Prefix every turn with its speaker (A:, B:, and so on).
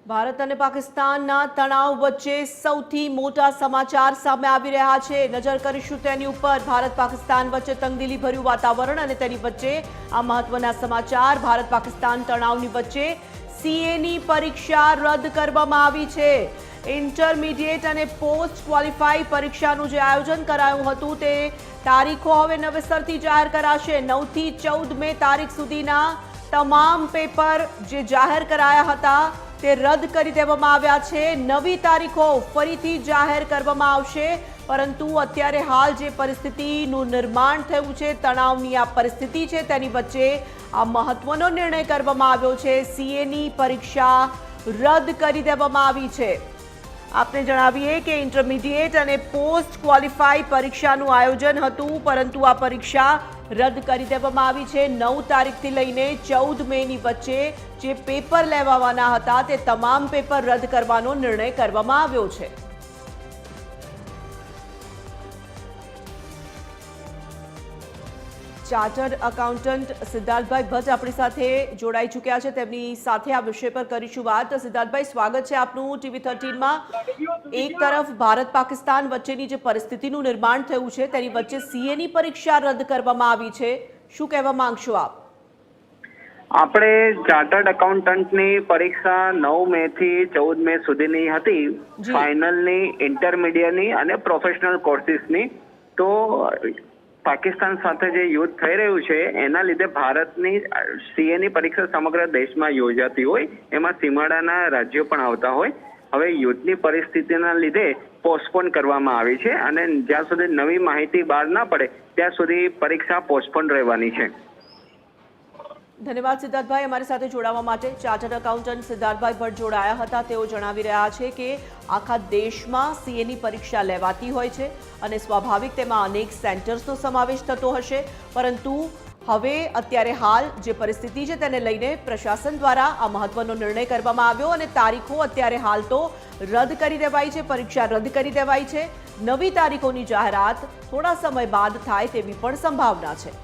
A: ભારત અને પાકિસ્તાનના તણાવ વચ્ચે સૌથી મોટા સમાચાર સામે આવી રહ્યા છે। નજર કરીશું તેની ઉપર। ભારત પાકિસ્તાન વચ્ચે તંગદિલીભર્યું વાતાવરણ અને તેની વચ્ચે આ મહત્વના સમાચાર। ભારત પાકિસ્તાન તણાવની વચ્ચે સીએની પરીક્ષા રદ કરવામાં આવી છે। ઇન્ટરમીડિયેટ અને પોસ્ટ ક્વોલિફાઈ પરીક્ષાનું જે આયોજન કરાયું હતું તે તારીખો હવે નવેસરથી જાહેર કરાશે। 9 થી 14 મે તારીખ સુધીના તમામ પેપર જે જાહેર કરાયા હતા તે રદ કરી દેવામાં આવ્યા છે। નવી તારીખો ફરીથી જાહેર કરવામાં આવશે, પરંતુ અત્યારે હાલ જે પરિસ્થિતિનું નિર્માણ થયું છે, તણાવની આ પરિસ્થિતિ છે, તેની વચ્ચે આ મહત્વનો નિર્ણય કરવામાં આવ્યો છે। સીએની પરીક્ષા રદ કરી દેવામાં આવી છે। આપને જણાવીએ કે ઇન્ટરમીડિયેટ અને પોસ્ટ ક્વોલિફાઈ પરીક્ષાનું આયોજન હતું, પરંતુ આ પરીક્ષા રદ કરી દેવામાં આવી છે। 9 તારીખથી લઈને 14 મેની વચ્ચે જે પેપર લેવાવાના હતા તે તમામ પેપર રદ કરવાનો નિર્ણય કરવામાં આવ્યો છે। ચાર્ટર્ડ એકાઉન્ટન્ટ સિદ્ધાર્થભાઈ ભટ્ટ આપણી સાથે જોડાઈ ચૂક્યા છે। તેમની સાથે આ વિષય પર કરીશું વાત। સિદ્ધાર્થભાઈ, સ્વાગત છે આપનું ટીવી 13માં। એક તરફ ભારત પાકિસ્તાન વચ્ચેની જે પરિસ્થિતિનું નિર્માણ થયું છે તેની વચ્ચે સીએની પરીક્ષા રદ કરવામાં આવી છે, શું કહેવા માંગશો આપ?
B: આપણે ચાર્ટર્ડ એકાઉન્ટન્ટની પરીક્ષા 9 મે થી 14 મે સુધીની હતી, ફાઇનલની, ઇન્ટરમીડિયેટની અને પ્રોફેશનલ કોર્સિસની। તો પાકિસ્તાન સાથે જે યુદ્ધ થઈ રહ્યું છે એના લીધે ભારતની સીએની પરીક્ષા સમગ્ર દેશમાં યોજાતી હોય, એમાં સીમાડાના રાજ્યો પણ આવતા હોય। હવે યુદ્ધની પરિસ્થિતિના લીધે પોસ્ટપોન કરવામાં આવી છે અને જ્યાં સુધી નવી માહિતી બહાર ના પડે ત્યાં સુધી પરીક્ષા પોસ્ટપોન રહેવાની છે।
A: ધન્યવાદ સિદ્ધાર્થભાઈ અમારી સાથે જોડાવા માટે। ચાર્ટર્ડ એકાઉન્ટન્ટ સિદ્ધાર્થભાઈ ભટ્ટ જોડાયા હતા। તેઓ જણાવી રહ્યા છે કે આખા દેશમાં સીએની પરીક્ષા લેવાતી હોય છે અને સ્વાભાવિક તેમાં અનેક સેન્ટર્સનો સમાવેશ થતો હશે, પરંતુ હવે અત્યારે હાલ જે પરિસ્થિતિ છે તેને લઈને પ્રશાસન દ્વારા આ મહત્વનો નિર્ણય કરવામાં આવ્યો અને તારીખો અત્યારે હાલ તો રદ કરી દેવાઈ છે, પરીક્ષા રદ કરી દેવાઈ છે। નવી તારીખોની જાહેરાત થોડા સમય બાદ થાય તેવી પણ સંભાવના છે।